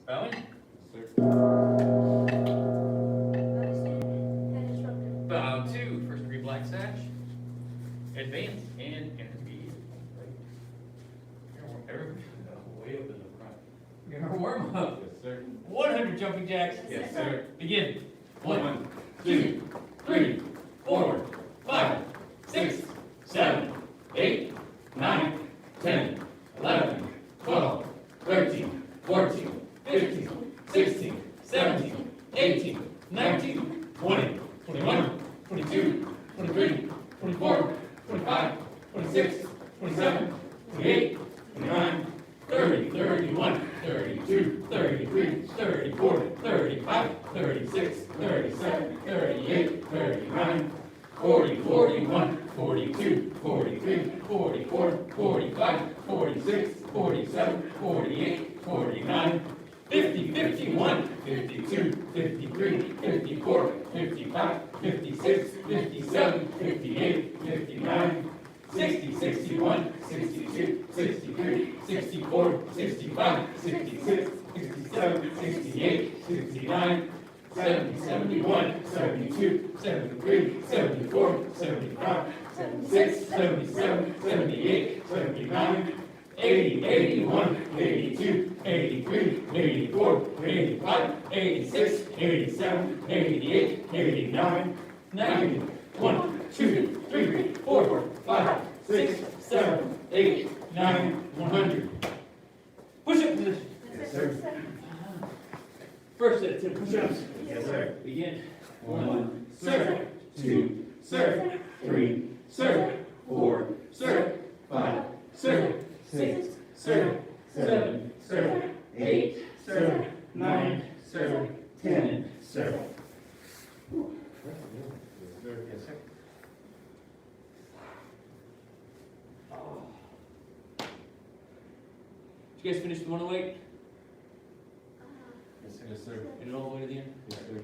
Bowing? Sir. Head Instructor. Bow 2, first degree black sash. Advance and intermediate. Way up in the front. We're gonna warm up. Yes, sir. 100 jumping jacks. Yes, sir. Begin. 1, 2, 3, 4, 5, 6, 7, 8, 9, 10, 11, 12, 13, 14, 15, 16, 17, 18, 19, 20, 21, 22, 23, 24, 25, 26, 27, 28, 29, 30, 31, 32, 33, 34, 35, 36, 37, 38, 39, 40, 41, 42, 43, 44, 45, 46, 47, 48, 49, 50, 51, 52, 53, 54, 55, 56, 57, 58, 59, 60, 61, 62, 63, 64, 65, 66, 67, 68, 69, 70, 71, 72, 73, 74, 75, 76, 77, 78, 79, 80, 81, 82, 83, 84, 85, 86, 87, 88, 89, 90, 1, 2, 3, 4, 5, 6, 7, 8, 9, 100. Push up position. Yes, sir. First set of 10 push-ups. Yes, sir. Begin. 1, sir. 2, sir. 3, sir. 4, sir. 5, sir. 6, sir. 7, sir. 8, sir. 9, sir. 10, sir. Yes, sir. Did you guys finish the 108? Yes, sir. Get it all the way to the end? Yes, sir.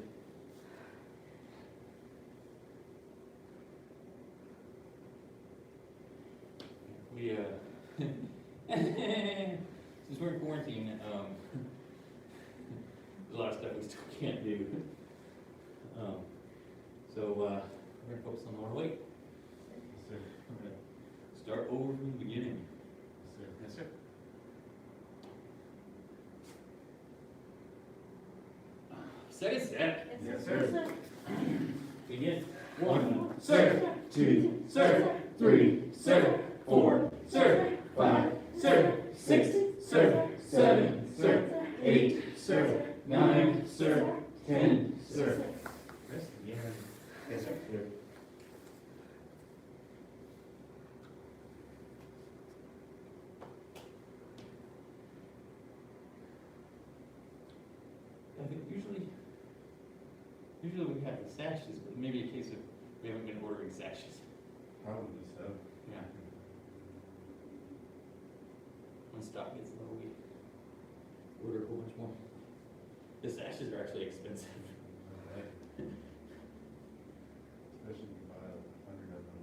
We, since we're in quarantine, there's a lot of stuff we still can't do. So, we're gonna focus on the 108. Yes, sir. We're gonna start over from the beginning. Yes, sir. Second set. Yes, sir. Begin. 1, sir. 2, sir. 3, sir. 4, sir. 5, sir. 6, sir. 7, sir. 8, sir. 9, sir. 10, sir. Rest again. Yes, sir. I think usually we have the sashes, but maybe a case of we haven't been ordering sashes. Probably so. Yeah. When stock gets low, we order a whole bunch more. The sashes are actually expensive. Alright. Especially if you buy 100 of them.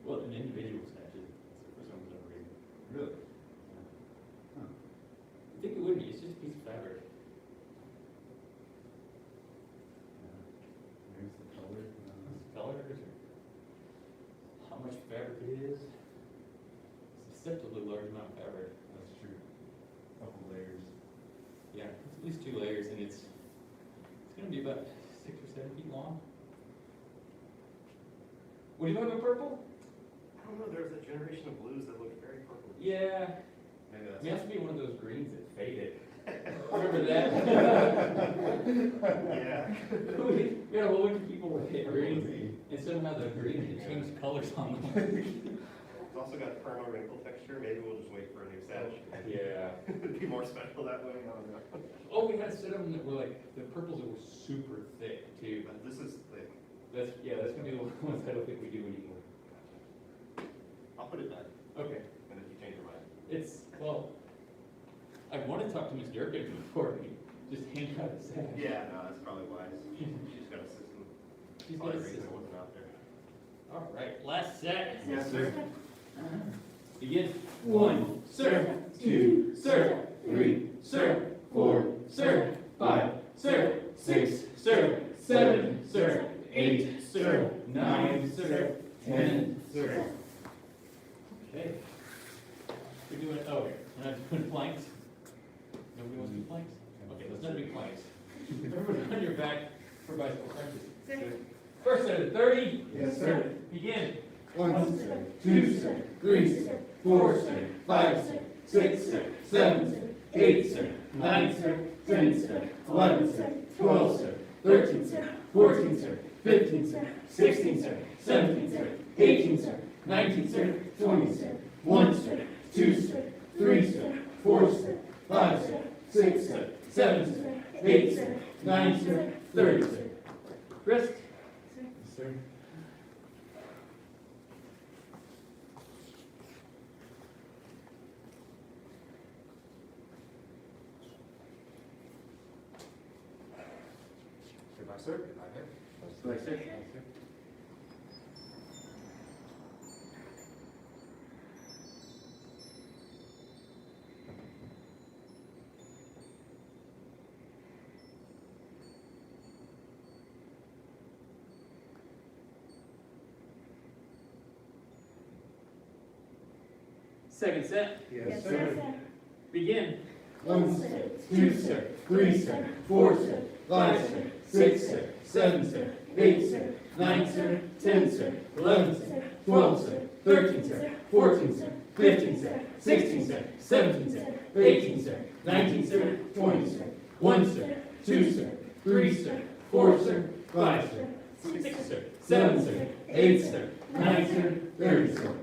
Well, an individual sashes, for some reason. Really? Huh. I think it would be, it's just a piece of fabric. Yeah. Here's the color. Colors or how much fabric it is. It's a deceptively large amount of fabric. That's true. Couple layers. Yeah, it's at least 2 layers, and it's gonna be about 6 or 7 feet long. What do you have in purple? I don't know, there was a generation of blues that looked very purple. Yeah, Maybe it that's. has to be one of those greens that faded. Remember that? Yeah. We had a whole bunch of people with hit greens, and somehow the green had changed colors on them. It's also got perma wrinkle texture, maybe we'll just wait for a new sash. Yeah. It'd be more special that way, I don't know. Oh, we had a set of them that were like, the purples that were super thick too. But this is thick. That's gonna be the ones I don't think we do anymore. I'll put it back, Okay. and if you change your mind. It's, well, I want to talk to Ms. Durkin before we just hand out a sash. Yeah, no, that's probably wise. She's got a system. She's got Probably a the reason system. it wasn't out there. All right, last set. Yes, sir. Begin. 1, sir. 2, sir. 3, sir. 4, sir, 5, sir, 6, sir, 7, sir, 8, sir, 9, sir, 10, sir. Okay. We're doing, oh, we're not doing planks? Nobody wants to do planks? Okay, let's not do planks. Everyone on your back for bicycle crunches. First set of 30. Yes, sir. Begin. 1, sir, 2, sir, 3, sir, 4, sir, 5, sir, 6, sir, 7, sir, 8, sir, 9, sir, 10, sir, 11, sir, 12, sir, 13, sir, 14, sir, 15, sir, 16, sir, 17, sir, 18, sir, 19, sir, 20, sir, 1, sir, 2, sir, 3, sir, 4, sir, 5, sir, 6, sir, 7, sir, 8, sir, 9, sir, 30, sir. Wrist. Yes, sir. Goodbye, sir. Goodbye, head. Like sir. Second set. Yes, sir. Begin. 1, sir, 2, sir, 3, sir, 4, sir, 5, sir, 6, sir, 7, sir, 8, sir, 9, sir, 10, sir, 11, sir, 12, sir, 13, sir, 14, sir, 15, sir, 16, sir, 17, sir, 18, sir, 19, sir, 20, sir, 1, sir, 2, sir, 3, sir, 4, sir, 5, sir, 6, sir, 7, sir, 8, sir, 9, sir, 30, sir.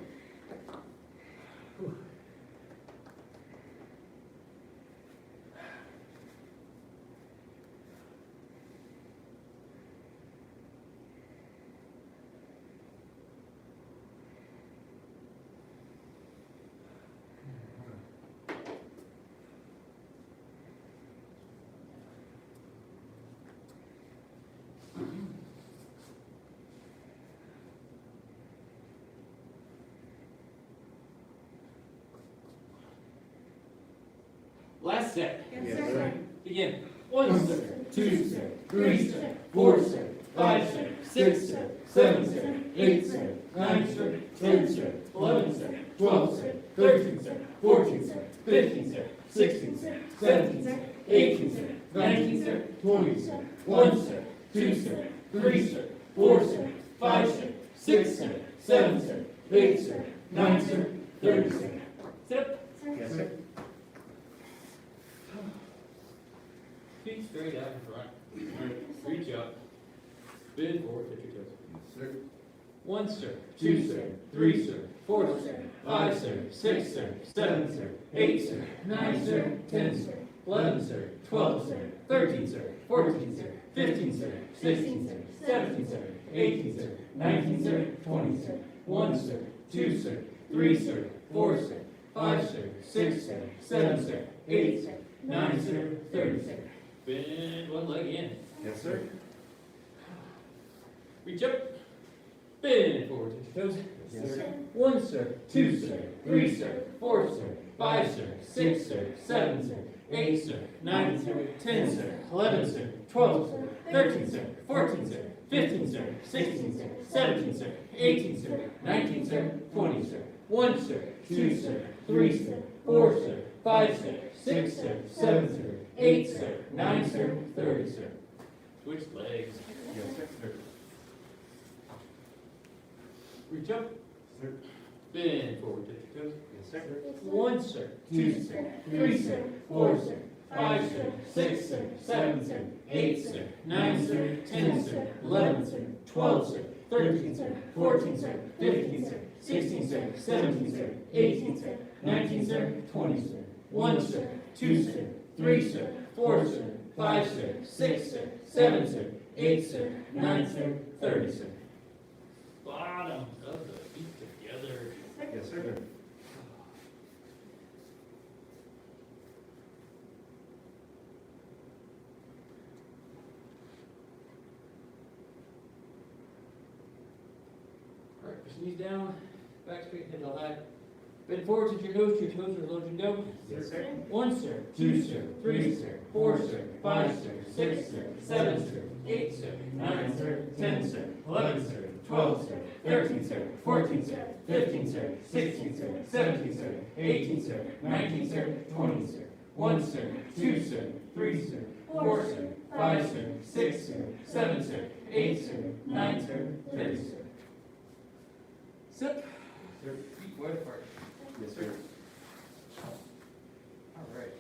Last set. Yes, sir. Begin. 1, sir, 2, sir, 3, sir, 4, sir, 5, sir, 6, sir, 7, sir, 8, sir, 9, sir, 10, sir, 11, sir, 12, sir, 13, sir, 14, sir, 15, sir, 16, sir, 17, sir, 18, sir, 19, sir, 20, sir, 1, sir, 2, sir, 3, sir, 4, sir, 5, sir, 6, sir, 7, sir, 8, sir, 9, sir, 30, sir. Sit up. Yes, sir. Feet straight out in front. All right, reach up. Bend forward, touch your toes. Yes, sir. 1, sir. 2, sir. 3, sir. 4, sir. 5, sir. 6, sir. 7, sir. 8, sir. 9, sir. 10, sir. 11, sir. 12, sir. 13, sir. 14, sir. 15, sir. 16, sir. 17, sir. 18, sir. 19, sir. 20, sir. 1, sir. 2, sir. 3, sir. 4, sir. 5, sir. 6, sir. 7, sir. 8, sir. 9, sir. 30, sir. Bend one leg in. Yes, sir. Reach up. Bend forward, touch your toes. Yes, sir. 1, sir. 2, sir. 3, sir. 4, sir. 5, sir. 6, sir. 7, sir. 8, sir. 9, sir. 10, sir. 11, sir. 12, sir. 13, sir. 14, sir. 15, sir. 16, sir. 17, sir. 18, sir. 19, sir. 20, sir. 1, sir. 2, sir. 3, sir. 4, sir. 5, sir. 6, sir. 7, sir. 8, sir. 9, sir. 30, sir. Switch legs. Yes, sir. Reach up. Sir. Bend forward, touch your toes. Yes, sir. 1, sir. 2, sir. 3, sir. 4, sir. 5, sir. 6, sir. 7, sir. 8, sir. 9, sir. 10, sir. 11, sir. 12, sir. 13, sir. 14, sir. 15, sir. 16, sir. 17, sir. 18, sir. 19, sir. 20, sir. 1, sir. 2, sir. 3, sir. 4, sir. 5, sir. 6, sir. 7, sir. 8, sir. 9, sir. 30, sir. Bottom of the feet together. Yes, sir. All right, push knees down, back straight, head to left. Bend forward, touch your nose to your toes, or load and go. Yes, sir. 1, sir. 2, sir. 3, sir. 4, sir. 5, sir. 6, sir. 7, sir. 8, sir. 9, sir. 10, sir. 11, sir. 12, sir. 13, sir. 14, sir. 15, sir. 16, sir. 17, sir. 18, sir. 19, sir. 20, sir. 1, sir. 2, sir. 3, sir. 4, sir. 5, sir. 6, sir. 7, sir. 8, sir. 9, sir. 30, sir. Sit. Sir, feet wide apart. Yes, sir. All right.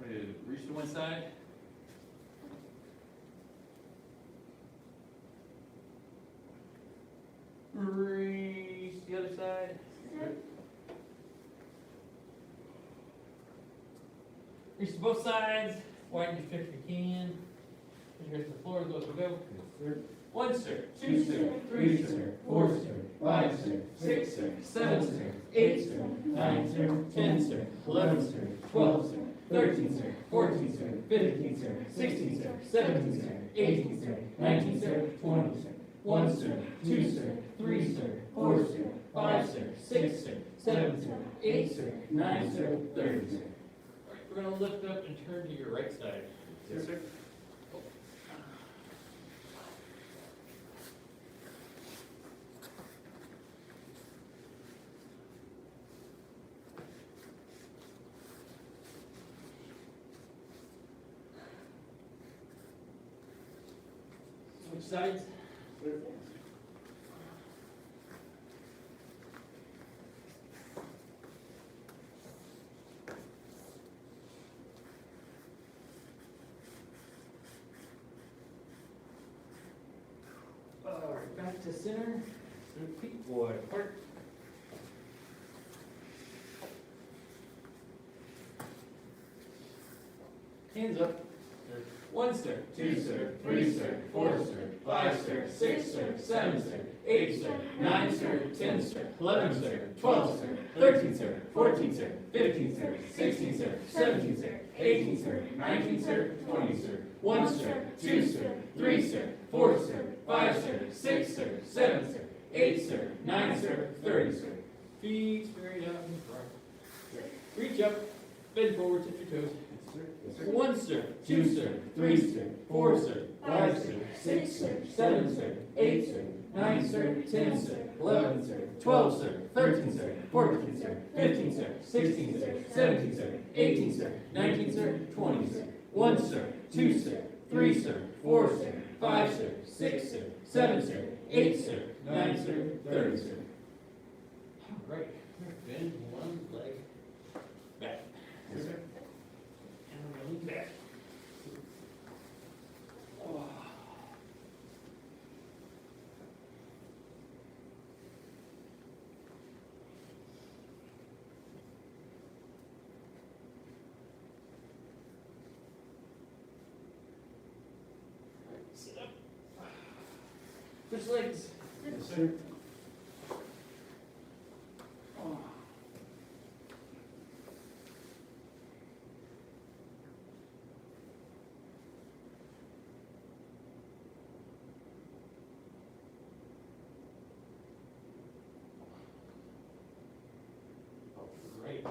Ready to reach to one side? Reach the other side. Reach to both sides. Widen your stretch if you can. Put your hips to the floor. Go, go, go. 1, sir. 2, sir. 3, sir. 4, sir. 5, sir. 6, sir. 7, sir. 8, sir. 9, sir. 10, sir. 11, sir. 12, sir. 13, sir. 14, sir. 15, sir. 16, sir. 17, sir. 18, sir. 19, sir. 20, sir. 1, sir. 2, sir. 3, sir. 4, sir. 5, sir. 6, sir. 7, sir. 8, sir. 9, sir. 30, sir. All right, we're going to lift up and turn to your right side. Yes, sir. Switch sides. All right, back to center. Feet wide apart. Hands up. 1, sir. 2, sir. 3, sir. 4, sir. 5, sir. 6, sir. 7, sir. 8, sir. 9, sir. 10, sir. 11, sir. 12, sir. 13, sir. 14, sir. 15, sir. 16, sir. 17, sir. 18, sir. 19, sir. 20, sir. 1, sir. 2, sir. 3, sir. 4, sir. 5, sir. 6, sir. 7, sir. 8, sir. 9, sir. 30, sir. Feet straight out in front. Reach up. Bend forward, touch your toes. 1, sir. 2, sir. 3, sir. 4, sir. 5, sir. 6, sir. 7, sir. 8, sir. 9, sir. 10, sir. 11, sir. 12, sir. 13, sir. 14, sir. 15, sir. 16, sir. 17, sir. 18, sir. 19, sir. 20, sir. 1, sir. 2, sir. 3, sir. 4, sir. 5, sir. 6, sir. 7, sir. 8, sir. 9, sir. 30, sir. All right. Bend one leg back. Yes, sir. And really back. Oh. Sit up. Switch legs. Yes, sir. Oh. Great.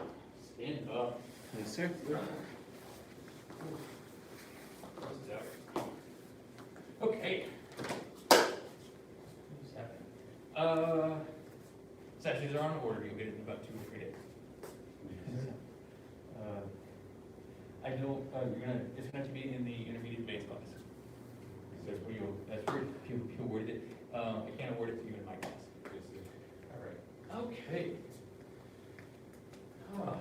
Stand up. Yes, sir. Okay. Sessions are on order. You'll get it in about 2 or 3 days. I know it's going to be in the intermediate base class. That's where you awarded it. I can't award it to you in my class. All right. Okay. Oh.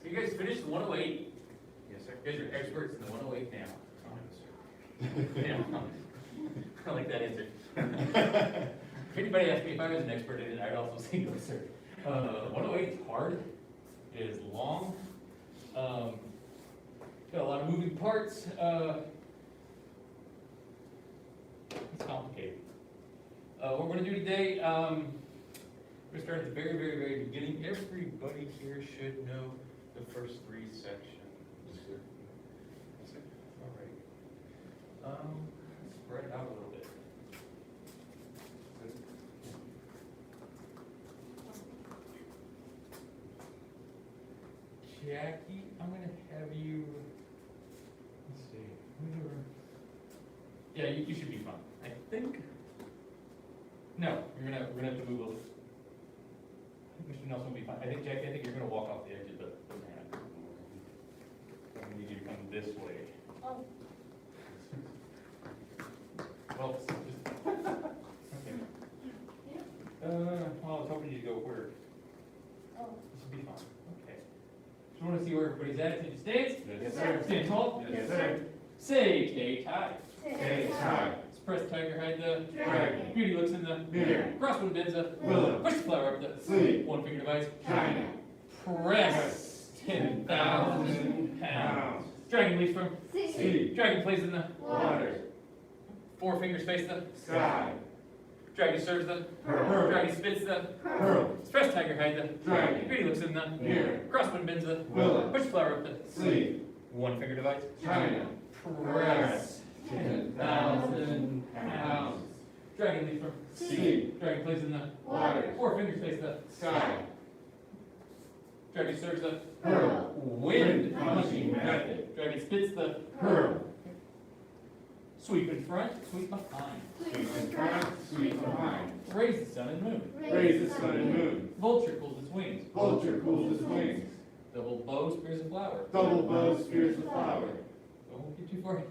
So you guys finished the 108. Yes, sir. You guys are experts in the 108 now. Yeah. I like that answer. If anybody asked me if I was an expert in it, I'd also say no, sir. 108 is hard. It is long. Got a lot of moving parts. It's complicated. What we're going to do today, we're going to start at the very, very, very beginning. Everybody here should know the first 3 sections. Yes, sir. Yes, sir. All right. Let's spread it out a little bit. Jackie, I'm gonna have you, let's see. Yeah, you should be fine, I think. No, we're gonna have to move a little. I think Mr. Nelson will be fine. I think, Jackie, I think you're gonna walk off the edge of the ramp. I need you to come this way. Oh, Well, just, okay. Well, I was hoping you'd go where, oh. this will be fine, okay. Just wanna see where everybody's at, can you stand? Yes, sir. Stand tall? Yes, sir. Say, K, tie. Hey, tie. Press tiger, hide the Dragon. Beauty looks in the Mirror. Crosswind bends the Willow. Push the flower up the Sleep. One finger device. China. Press 10,000 pounds. Dragon leaps from Sea. Dragon plays in the Water. Four fingers face the Sky. Dragon serves the Pearl. Dragon spits the Pearl. Press tiger, hide the Dragon. Beauty looks in the Mirror. Crosswind bends the Willow. Push the flower up the Sleep. One finger device. China. Press 10,000 pounds. Dragon leaps from Sea. Dragon plays in the Water. Four fingers face the Sky. Dragon serves the Pearl. Wind punching method. Dragon spits the Pearl. Sweep in front, sweep behind. Sweep in front, sweep behind. Raise the sun and moon. Raise the sun and moon. Vulture cools its wings. Vulture cools its wings. Double bow spears a flower. Double bow spears the flower. Don't get too far.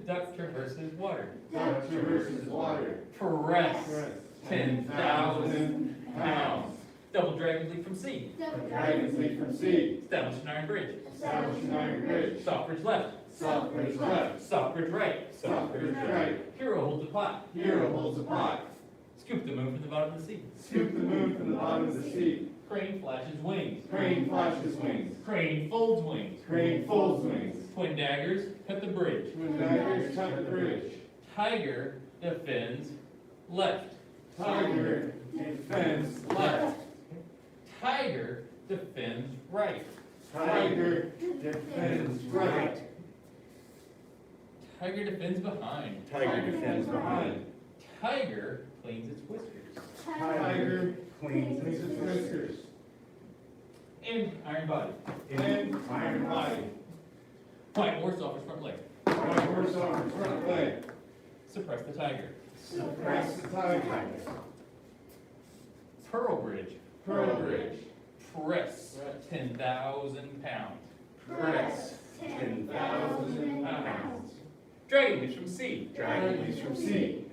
Duck traverses water. Duck traverses water. Press Press 10,000 pounds. Double dragon leap from sea. Dragons leap from sea. Establish an iron bridge. Establish an iron bridge. Soft bridge left. Soft bridge left. Soft bridge right. Soft bridge right. Hero holds a pot. Hero holds a pot. Scoop the moon from the bottom of the sea. Scoop the moon from the bottom of the sea. Crane flashes wings. Crane flashes wings. Crane folds wings. Crane folds wings. Twin daggers cut the bridge. Twin daggers cut the bridge. Tiger defends left. Tiger defends left. Tiger defends right. Tiger defends right. Tiger defends behind. Tiger defends behind. Tiger cleans its whiskers. Tiger cleans its whiskers. And iron body. And iron body. White horse off its front leg. White horse on its front leg. Suppress the tiger. Suppress the tiger. Pearl bridge. Pearl bridge. Press 10,000 pounds. Press 10,000 pounds. Dragon leaps from sea. Dragon leaps from sea.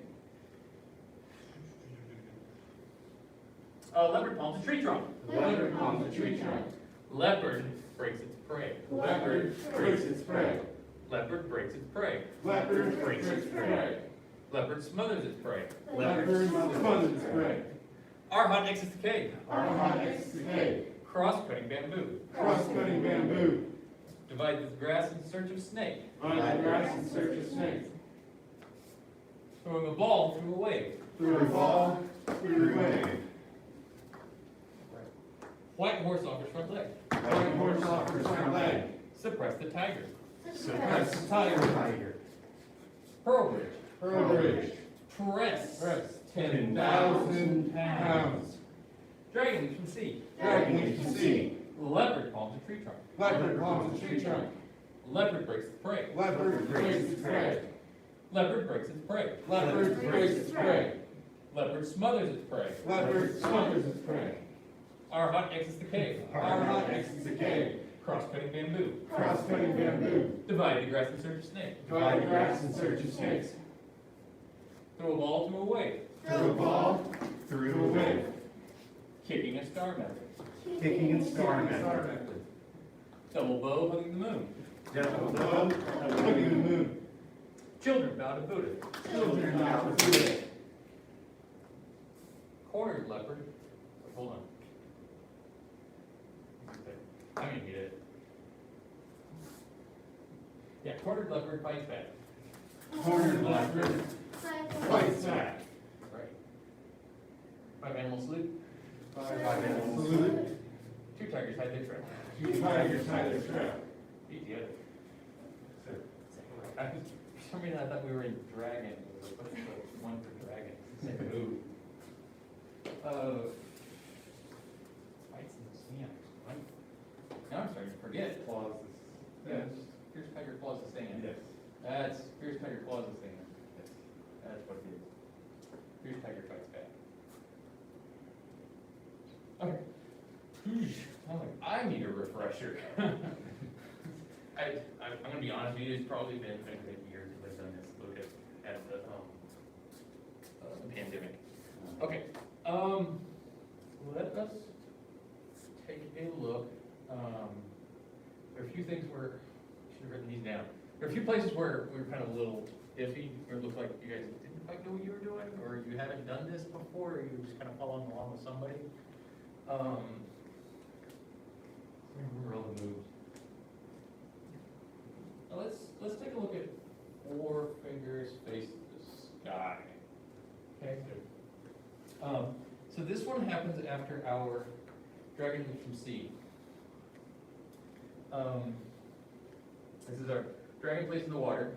Leopard palms a tree trunk. Leopard palms a tree trunk. Leopard breaks its prey. Leopard breaks its prey. Leopard breaks its prey. Leopard breaks its prey. Leopard smothers its prey. Leopard smothers its prey. Our hot exits the cave. Our hot excavate. Cross-cutting bamboo. Cross-cutting bamboo. Divide the grass in search of snake. On the grass in search of snakes. Throwing a ball through a wave. Through a ball, through a wave. White horse off its front leg. White horse off her front leg. Suppress the tiger. Suppress the tiger. Pearl bridge. Pearl bridge. Press. Press 10,000 pounds. Dragon leaps from sea. Dragon leaps from sea. Leopard palms a tree trunk. Leopard palms a tree trunk. Leopard breaks its prey. Leopard breaks its prey. Leopard breaks its prey. Leopard breaks its prey. Leopard smothers its prey. Leopard smothers its prey. Our hot exits the cave. Our hot exits the cave. Cross-cutting bamboo. Cross-cutting bamboo. Divide the grass in search of snake. Divide the grass in search of snakes. Throw a ball through a wave. Throw a ball, through a wave. Kicking a star method. Kicking and star method. Double bow hugging the moon. Double bow, hugging the moon. Children bow to Buddha. Children bow to Buddha. Cornered leopard. Hold on. I'm gonna get it. Yeah, cornered leopard fights back. Cornered leopard fights back. Right. 5 animal salute. Five animals salute. 2 tigers hide their trail. 2 tigers hide their trail. Beat the other. For some reason I thought we were in dragon. What's the one for dragon? Same move. Fights in the sand. Now I'm starting to forget. Clauses. Here's how your clause is saying. Yes. Here's how your clause is saying. That's what it is. Here's how your fight's back. Okay. I'm like, I need a refresher. I'm gonna be honest with you, it's probably been a year since I've done this, look at the pandemic. Okay, let us take a look. There are a few things where, I should have written these down. There are a few places where we were kind of a little iffy, or it looked like you guys didn't quite know what you were doing, or you haven't done this before, or you were just kind of following along with somebody. Remember all the moves. Now let's take a look at 4 fingers face the sky. Okay. So this one happens after our dragon leap from sea. This is our dragon place in the water,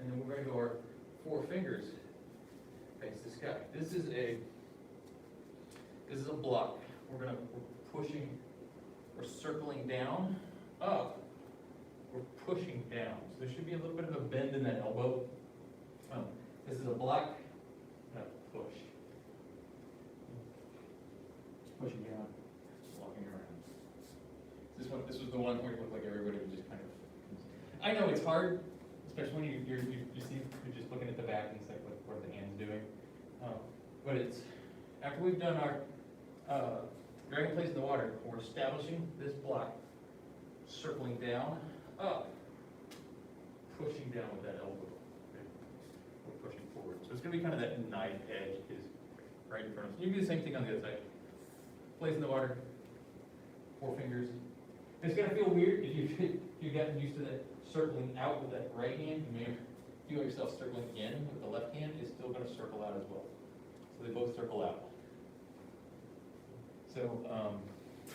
and then we're going to go our 4 fingers face the sky. This is a block. We're pushing. We're circling down, up, we're pushing down. So there should be a little bit of a bend in that elbow. This is a block, and a push. Pushing down, walking around. This was the one where it looked like everybody was just kind of, I know it's hard, especially when you see, you're just looking at the back and it's like, what are the hands doing? But it's, after we've done our, dragon place in the water, we're establishing this block, circling down, up, pushing down with that elbow. Okay. We're pushing forward. So it's going to be kind of that knife edge is right in front of us. You can do the same thing on the other side. Place in the water, 4 fingers. It's going to feel weird if you've gotten used to that circling out with that right hand. You may feel yourself circling in with the left hand. It's still going to circle out as well. So they both circle out. So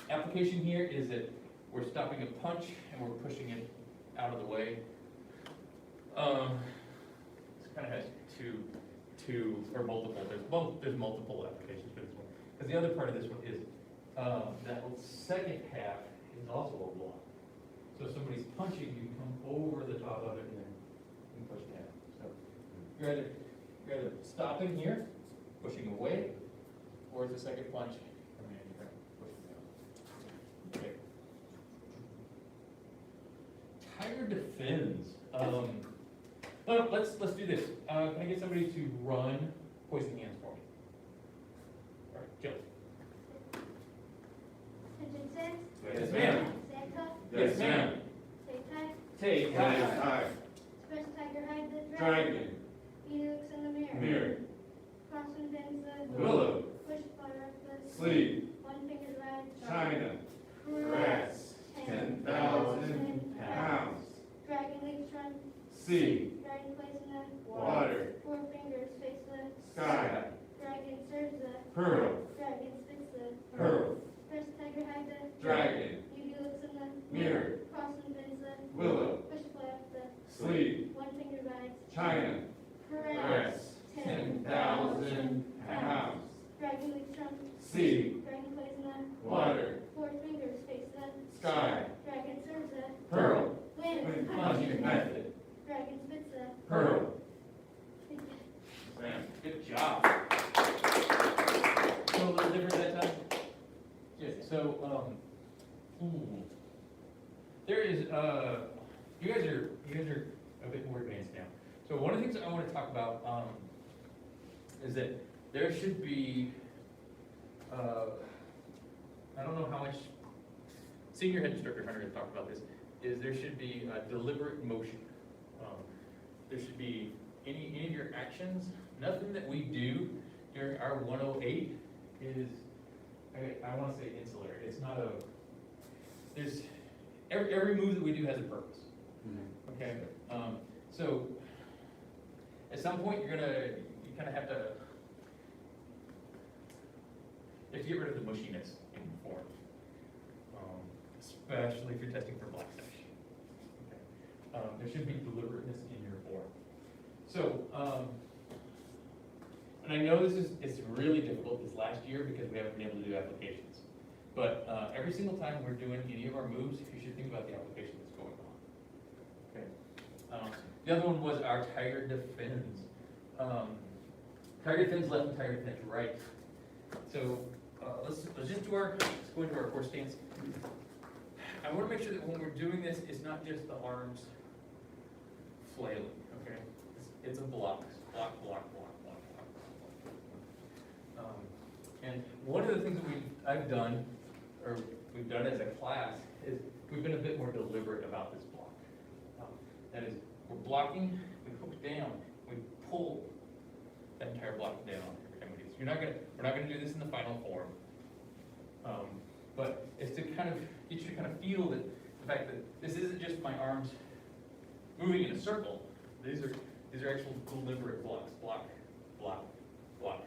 application here is that we're stopping a punch and we're pushing it out of the way. This kind of has two or multiple. There's multiple applications for this one. Because the other part of this one is that second half is also a block. So if somebody's punching, you come over the top of it and then push down. So you're either stopping here, pushing away, or it's a second punch. Okay. Tiger defends. Well, let's do this. Can I get somebody to run poison hands for me? All right, Jill. Attention six. Yes, ma'am. Stand cuff. Yes, ma'am. Take tight. Take High. Express tiger hide the Dragon. He looks in the mirror. Mirror. Crossing bends the Willow. push fire up the Sleep. 1 finger right. China. Grass. 10,000 pounds. Dragon leaps from Sea. dragon place in the Water. 4 fingers face the Sky. dragon serves the Pearl. dragon spits the Pearl. express tiger hide the Dragon. He looks in the Mirror. Crossing bends the Willow. push fire up the Sleep. 1 finger rides. China. Grass. 10,000 pounds. Dragon leaps from Sea. dragon plays in the Water. 4 fingers face the Sky. dragon serves the Pearl. wind. Punching method. Dragon spits the Pearl. Good job. So a little different that time? Good. So, there is, you guys are a bit more advanced now. So one of the things I want to talk about, is that there should be, I don't know how much, senior head instructor Hunter has talked about this, is there should be a deliberate motion. There should be any of your actions, nothing that we do during our 108 is, I want to say insular. It's not there's, every move that we do has a purpose. Okay? So, at some point you kind of have to get rid of the mushiness in the form. Especially if you're testing for black sash. Okay. There should be deliberateness in your form. So, and I know it's really difficult this last year because we haven't been able to do applications. But every single time we're doing any of our moves, you should think about the application that's going on. Okay. The other one was our Tiger Defends. Tiger Defends left and Tiger Defends right. So let's just do let's go into our core stance. I want to make sure that when we're doing this, it's not just the arms flailing, okay? It's a block, block, block, block, block, block, block, block. And one of the things that I've done, or we've done as a class, is we've been a bit more deliberate about this block. That is, we're blocking, we hook down, we pull that entire block down every time we do this. We're not gonna do this in the final form. But it's to kind of get you to kind of feel that the fact that this isn't just my arms moving in a circle. These are actual deliberate blocks. Block, block, block,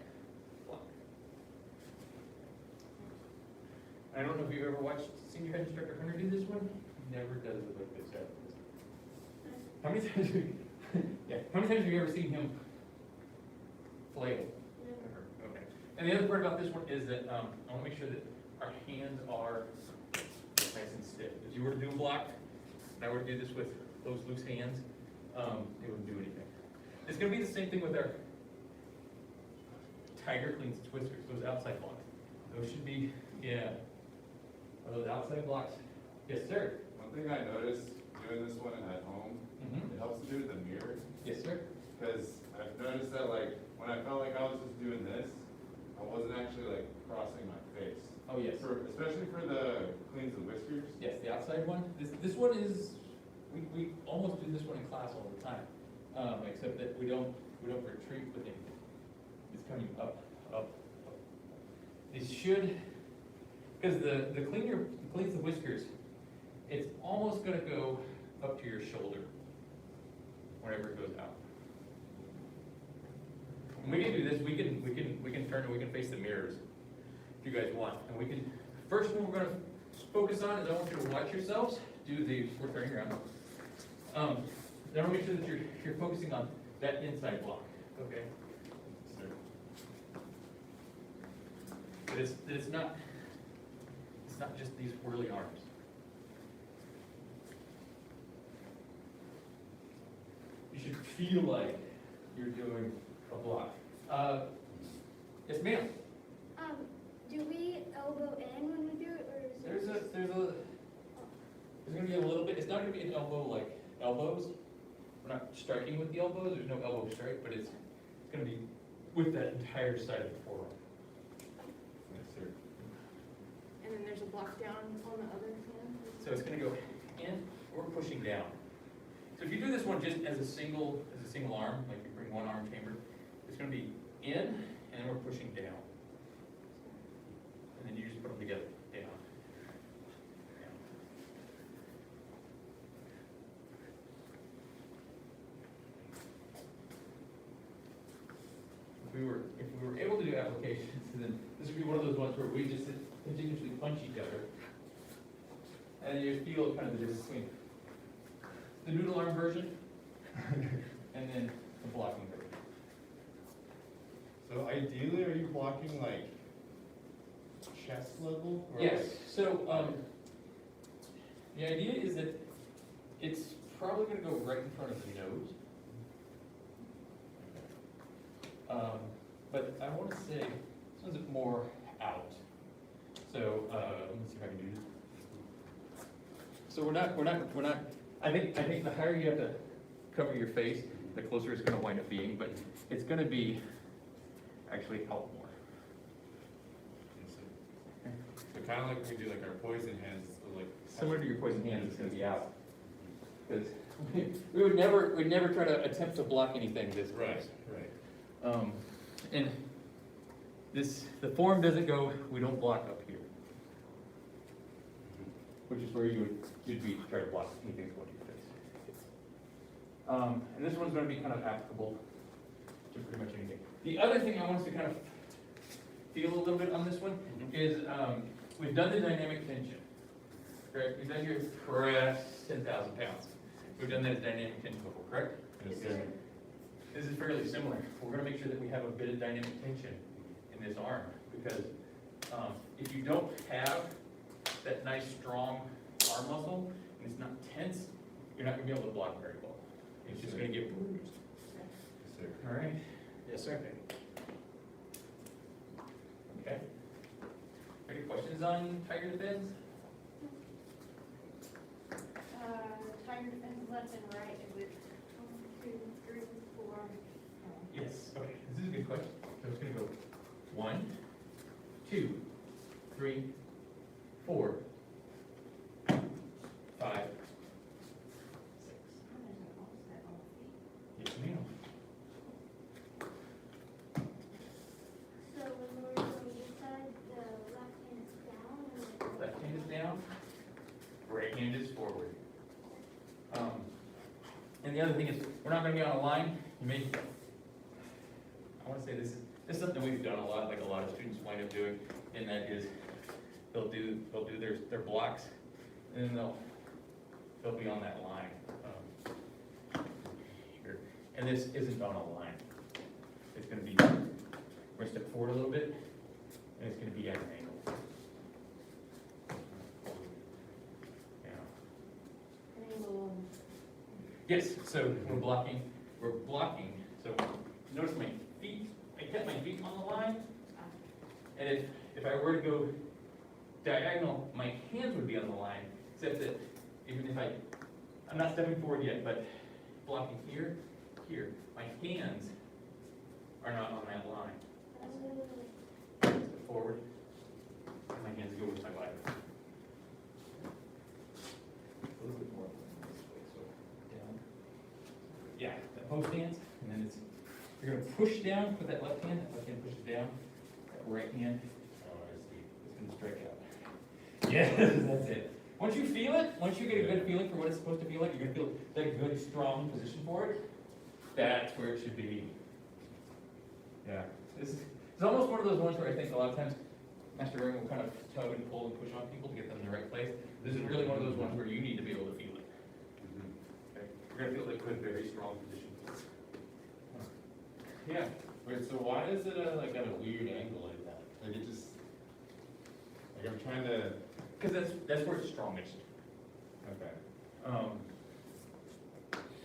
block. I don't know if you've ever watched Senior Head Instructor Hunter do this one. He never does it like this. How many times how many times have you ever seen him flail? No. Okay. And the other part about this one is that I want to make sure that our hands are nice and stiff. If you were to do a block, and I were to do this with those loose hands, it wouldn't do anything. It's going to be the same thing with our Tiger Cleans its whiskers, those outside blocks. Those should be, yeah, those outside blocks. Yes, sir. One thing I noticed doing this one at home, it helps to do with the mirror. Yes, sir. Because I've noticed that like when I felt like I was just doing this, I wasn't actually like crossing my face. Oh, yes. Especially for the cleans and whiskers. Yes, the outside one. This one is, we almost do this one in class all the time, except that we don't retreat with anything. It's coming up, up, up. It should, because the cleans the whiskers, it's almost gonna go up to your shoulder whenever it goes out. And we can do this. We can turn and we can face the mirrors if you guys want. And we can, first one we're gonna focus on is I want you to watch yourselves do we're turning around. Then I'll make sure that you're focusing on that inside block, okay? But it's not just these whirly arms. You should feel like you're doing a block. Yes, ma'am. Do we elbow in when we do it, or is There's it? gonna be a little bit. It's not gonna be an elbow like elbows. We're not striking with the elbows. There's no elbow strike, but it's gonna be with that entire side of the forearm. Yes, sir. And then there's a block down on the other hand. So it's gonna go in or pushing down. So if you do this one just as a single arm, like you bring one arm chambered, it's gonna be in and then we're pushing down. And then you just put them together, down. Down. If we were able to do applications, then this would be one of those ones where we just continuously punch each other. And you feel kind of the difference between the noodle arm version and then the blocking version. So ideally, are you blocking like chest level? Or Yes, so the idea is that it's probably going to go right in front of the nose. But I want to say this one's more out. So let me see if I can do this. So we're not. I think the higher you have to cover your face, the closer it's going to wind up being. But it's going to be actually out more. So kind of like we do like our poison hands, so like Similar to your poison hand, it's going to be out. Because we would never try to attempt to block anything this close. Right. And the form doesn't go, we don't block up here. Which is where you'd be trying to block anything going to your face. And this one's going to be kind of applicable to pretty much anything. The other thing I want us to kind of feel a little bit on this one is we've done the dynamic tension. Correct? We've done your press 10,000 pounds. We've done that as dynamic tension before, correct? Yes, sir. This is fairly similar. We're going to make sure that we have a bit of dynamic tension in this arm because If you don't have that nice, strong arm muscle, and it's not tense, you're not gonna be able to block very well. It's just gonna get bruised. Yes, sir. All right? Yes, sir. Okay. Any questions on tiger defense? Tiger defense left and right, is it 1, 2, 3, 4? Yes. Okay, this is a good question. So it's gonna go 1, 2, 3, 4, 5, 6. Yes, ma'am. So when we're on this side, the left hand is down and the Left hand is down, right hand is forward. And the other thing is, we're not gonna be on a line. You may, I wanna say this is something we've done a lot, like a lot of students wind up doing, and that is, they'll do their blocks, and then they'll be on that line. Here. And this isn't on a line. It's gonna be, we're gonna step forward a little bit, and it's gonna be at an angle. Yes, so we're blocking, so notice my feet, I kept my feet on the line, and if I were to go diagonal, my hands would be on the line, except that even if I'm not stepping forward yet, but blocking here, my hands are not on that line. Step forward, and my hands go with my body. A little bit more. Down. Yeah, that post stance, and then you're gonna push down with that left hand pushes down, that right hand, it's gonna strike out. Yes, that's it. Once you feel it, once you get a good feeling for what it's supposed to feel like, you're gonna feel that good, strong position for it. That's where it should be. Yeah, it's almost one of those ones where I think a lot of times Master Ring will kind of tug and pull and push on people to get them in the right place. This is really one of those ones where you need to be able to feel it. Okay? You're gonna feel that good, very strong position. Yeah. Wait, so why is it like at a weird angle like that? Like it just, like I'm trying to. Because that's where it's strongest. Okay.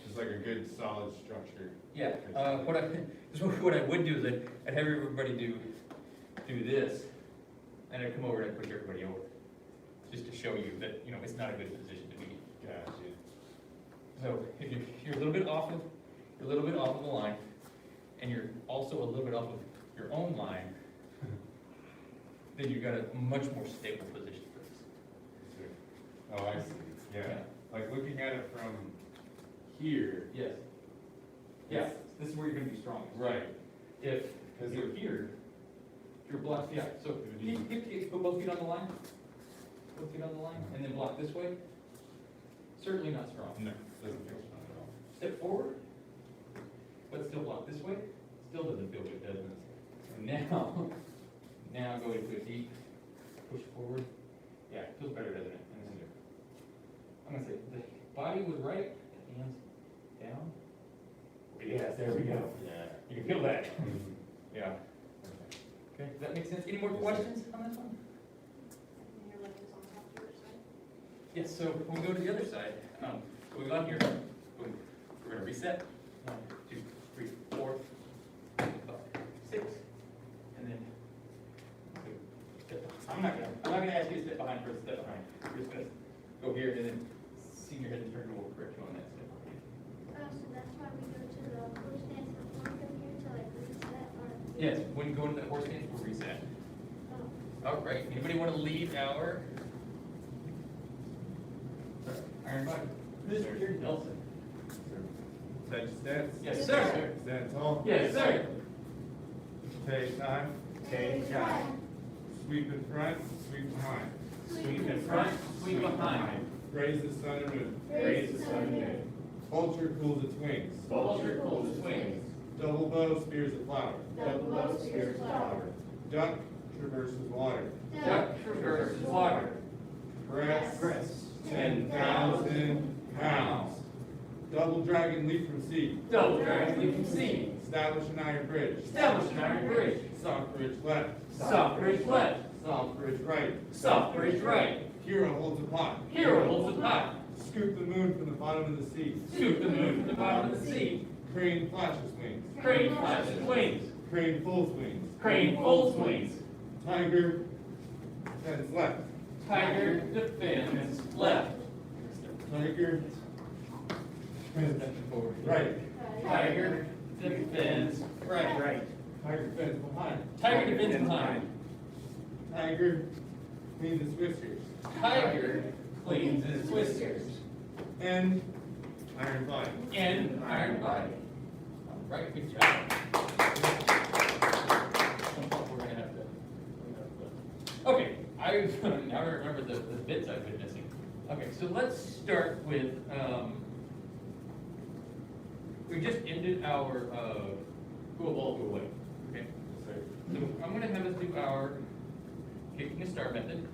Just like a good solid structure. Yeah. What I would do is I'd have everybody do this, and I'd come over and I'd push everybody over, just to show you that it's not a good position to be. Gotcha. So if you're a little bit off of the line, and you're also a little bit off of your own line, then you've got a much more stable position for this. Oh, I see. Yeah. Like looking at it from here. Yes. Yeah, this is where you're gonna be strongest. Right. If you're here, you're blocked, yeah, so put both feet on the line, and then block this way. Certainly not strong. No, doesn't feel strong at all. Step forward, but still block this way. Still doesn't feel good, doesn't it? So now go into a deep push forward. Yeah, it feels better, doesn't it? I'm gonna say the body was right, the hands down. Yes, there we go. Yeah. You can feel that. Yeah. Okay, does that make sense? Any more questions on this one? And your left is on top of your side? Yes, so when we go to the other side, we go on here, boom, we're gonna reset. 1, 2, 3, 4, 5, 6, and then I'm not gonna ask you to step behind for a step behind. We're just gonna go here and then senior head instructor will correct you on that step. So that's why we go to the horse stance before we come here to like reset or. Yes, when you go into the horse stance, we'll reset. Oh. All right, anybody want to lead our Iron Body? Mr. Nelson. Touch stance? Yes, sir. Stand tall? Yes, sir. Take time. Take time. Sweep in front, sweep behind. Sweep in front, sweep behind. Raise the sun and moon. Raise the sun and moon. Vulture cools its wings. Vulture pulls its wings. Double bow spears a flower. Double bow spears flower. Duck traverses water. Duck traverses water. Press 10,000 pounds. Double dragon leap from sea. Double dragon leap from sea. Establish an iron bridge. Establish an iron bridge. Soft bridge left. Soft bridge left. Soft bridge right. Soft bridge right. Hero holds a pot. Hero holds a pot. Scoop the moon from the bottom of the sea. Scoop the moon from the bottom of the sea. Crane flashes wings. Crane flashes wings. Crane folds wings. Crane folds wings. Tiger defends left. Tiger defends left. Tiger defends forward. Right. Tiger defends right. Tiger defends behind. Tiger defends behind. Tiger cleans his whiskers. Tiger cleans his whiskers. And iron body. And iron body. All right, good job. We're gonna have to. Okay, now I remember the bits I've been missing. Okay, so let's start with, we just ended our, go ball, go away, okay? So I'm gonna have us do our kicking a star method,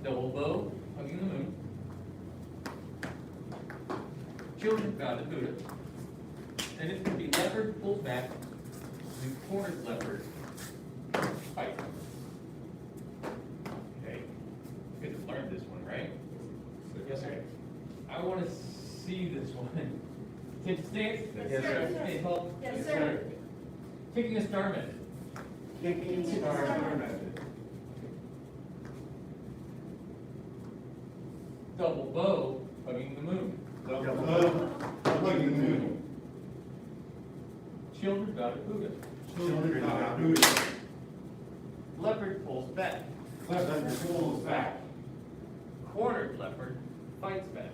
double bow, hugging the moon, children bow to Buddha, and it's gonna be leopard pulls back, and cornered leopard fight. Okay, you guys have learned this one, right? Yes, sir. I want to see this one. Attention stance? Yes, sir. Hey, hold. Yes, sir. Kicking a star method. Kicking star method. Double bow, hugging the moon. Double bow, hugging the moon. Children bow to Buddha. Children bow to Buddha. Leopard pulls back. Leopard pulls back. Cornered leopard fights back.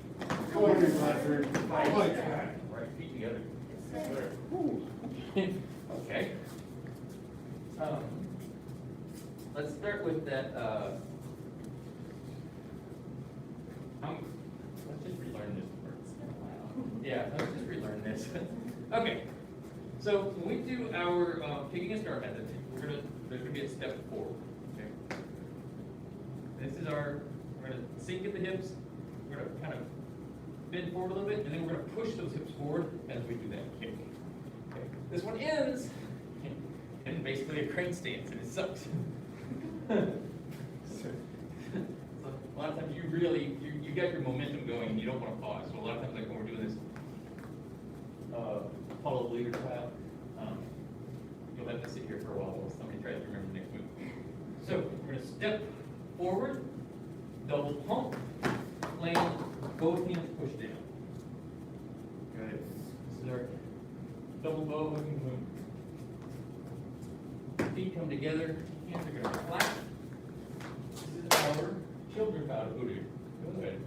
Cornered leopard fights back. Right feet together. Yes, sir. Okay. Let's start with that, let's just relearn this part. Yeah, let's just relearn this. Okay, so when we do our kicking a star method, there's gonna be a step 4, okay? This is we're gonna sink at the hips, we're gonna kind of bend forward a little bit, and then we're gonna push those hips forward as we do that kick. Okay. This one ends in basically a crane stance, and it sucks. So, a lot of times you got your momentum going and you don't want to pause. So a lot of times, like when we're doing this follow the leader style, you'll have to sit here for a while somebody tries to remember the next move. So we're going to step forward, double pump, land, both hands push down. Good. This is our double bow hugging move. Feet come together, hands are going to clap. This is our children bow to Buddha. Good.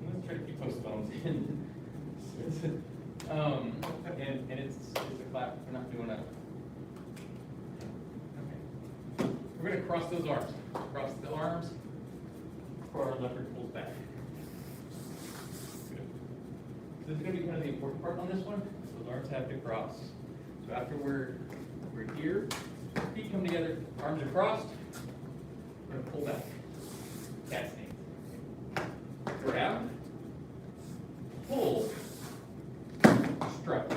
Let's try to keep those thumbs in. And it's a clap. We're not doing that. Okay. We're going to cross those arms. Cross the arms before our leopard pulls back. Good. This is going to be kind of the important part on this one. Those arms have to cross. So after we're here, feet come together, arms are crossed, we're going to pull back. Cat stance. Grab, pull, strike.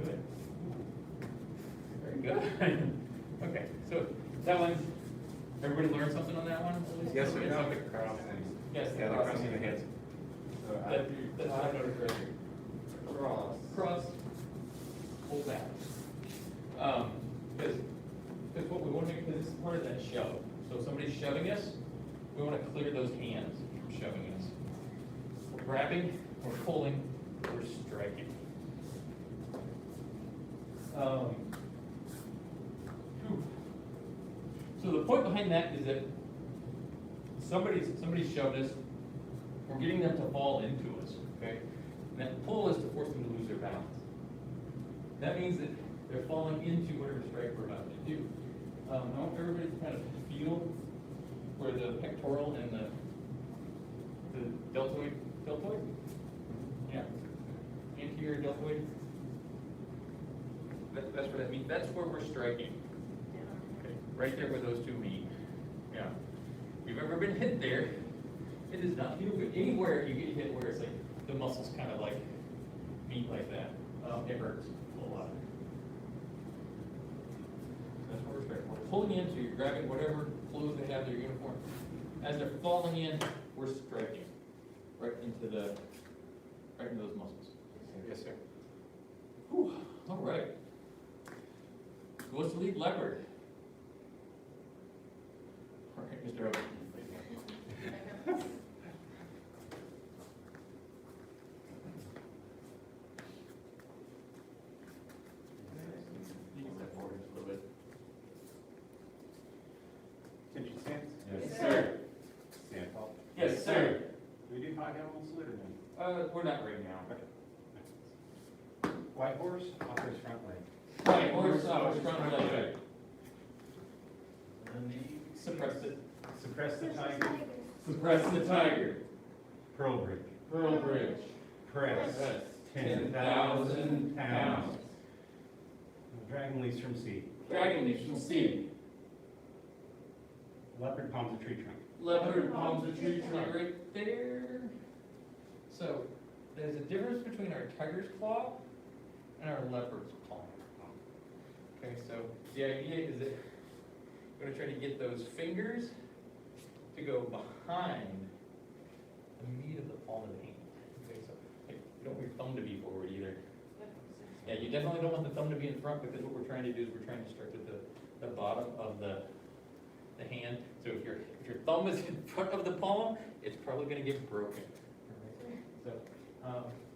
Good. Very good. Okay, so that one, everybody learned something on that one? Yes, sir. Yes, okay. Yes, Yeah, the crossing the hands. That's what I noticed earlier. Cross. Cross, pull back. Because what we want to do, because this is part of that shove. So if somebody's shoving us, we want to clear those hands from shoving us. We're grabbing, we're pulling, we're striking. So the point behind that is that somebody shoved us, we're getting them to fall into us, okay? And that pull is to force them to lose their balance. That means that they're falling into whatever strike we're about to do. I want everybody to kind of feel where the pectoral and the deltoid, yeah, anterior deltoid. That's what that means. That's where we're striking. Okay, right there where those two meet. Yeah. If you've ever been hit there, it does not feel good. Anywhere you get hit where it's like the muscles kind of like meat like that, it hurts a lot. That's what we're striking. We're pulling in, so you're grabbing whatever clothes they have, their uniform. As they're falling in, we're striking right into those muscles. Yes, sir. Whew, all right. Who wants to lead Leopard? All right, Mr. Owen. You can step forward just a little bit. Can you stand? Yes, sir. Stand tall. Yes, sir. Do we do 5 animal salute or no? We're not right now. White horse, offers front leg. White horse, offers front leg. Suppress it. Suppress the tiger. Suppress the tiger. Pearl bridge. Pearl Bridge. Press. 10,000 pounds. Dragon leaps from sea. Dragon leaps from sea. Leopard palms a tree trunk. Leopard palms a tree trunk right there. So, there's a difference between our tiger's claw and our leopard's paw. Okay, so the idea is that we're going to try to get those fingers to go behind the meat of the palm of the hand. Okay, so hey, you don't want your thumb to be forward either. Yeah, you definitely don't want the thumb to be in front, because what we're trying to do is we're trying to start at the bottom of the hand. So if your thumb is in front of the palm, it's probably going to get broken. All right? So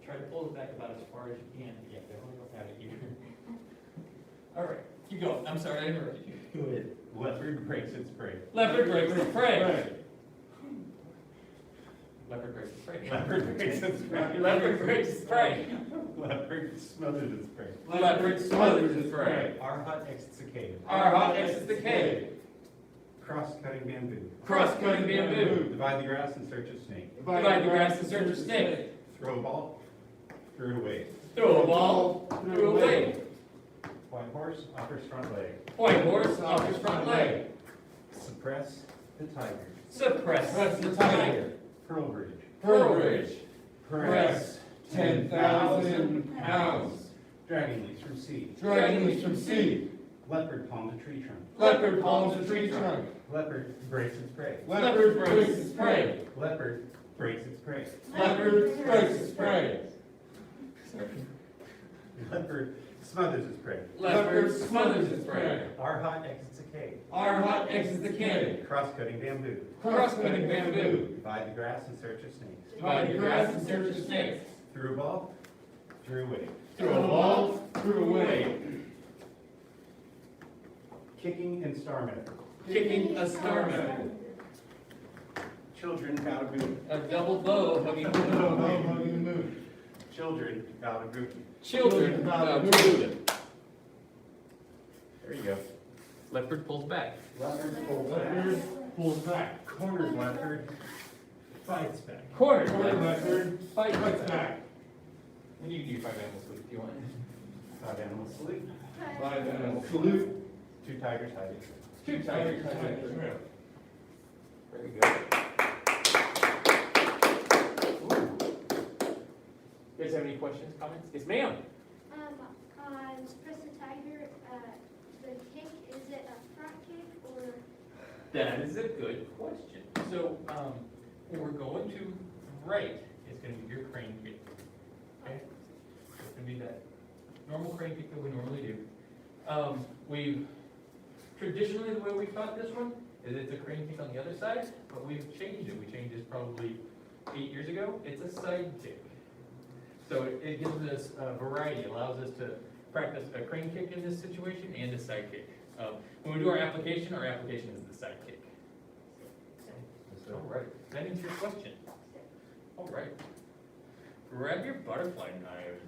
try to pull it back about as far as you can. Yeah, definitely don't have it here. All right, keep going. I'm sorry, I interrupted you. Go ahead. Leopard breaks its prey. Leopard breaks its prey. Leopard breaks its prey. Leopard breaks its prey. Leopard breaks its prey. Leopard smothers its prey. Leopard smothers its prey. Our hut exits the cave. Our hawk exits the cave. Cross-cutting bamboo. Cross-cutting bamboo. Divide the grass in search of snake. Divide the grass in search of snake. Throw a ball, threw it away. Throw a ball, threw away. White horse, offers front leg. White horse, offers front leg. Suppress the tiger. Suppress the tiger. Pearl bridge. Pearl Bridge. Press 10,000 pounds. Dragon leaps from sea. Dragon leaps from sea. Leopard palms a tree trunk. Leopard palms a tree trunk. Leopard breaks its prey. Leopard breaks its prey. Leopard breaks its prey. Leopard breaks its prey. Leopard smothers its prey. Leopard smothers its prey. Our hut exits a cave. Our hut exits the cave. Cross-cutting bamboo. Cross-cutting bamboo. Divide the grass in search of snakes. Divide the grass in search of snakes. Threw a ball, threw away. Threw a ball, threw away. Kicking and star method. Kicking a star method. Children vow to boot. A double bow hugging the moon. Children vow to boot. Children bow to Buddha. There you go. Leopard pulls back. Leopard pulls Leopard pulls back. Corners leopard. Fights back. Quarter leopard fights back. And you can do 5 animal salute if you want. 5 animal salute. 5 animal salute. 2 tigers hiding. 2 tigers hiding. Very good. You guys have any questions, comments? Yes, ma'am. On Suppress the Tiger, the kick, is it a front kick or? That is a good question. So, when we're going to right, it's going to be your crane kick. Okay? So it's going to be that normal crane kick that we normally do. We've traditionally, the way we taught this one is it's a crane kick on the other side, but we've changed it. We changed this probably 8 years ago. It's a side kick. So it gives us variety, allows us to practice a crane kick in this situation and a side kick. When we do our application is the side kick. All right, that answers your question. All right. Grab your butterfly knives.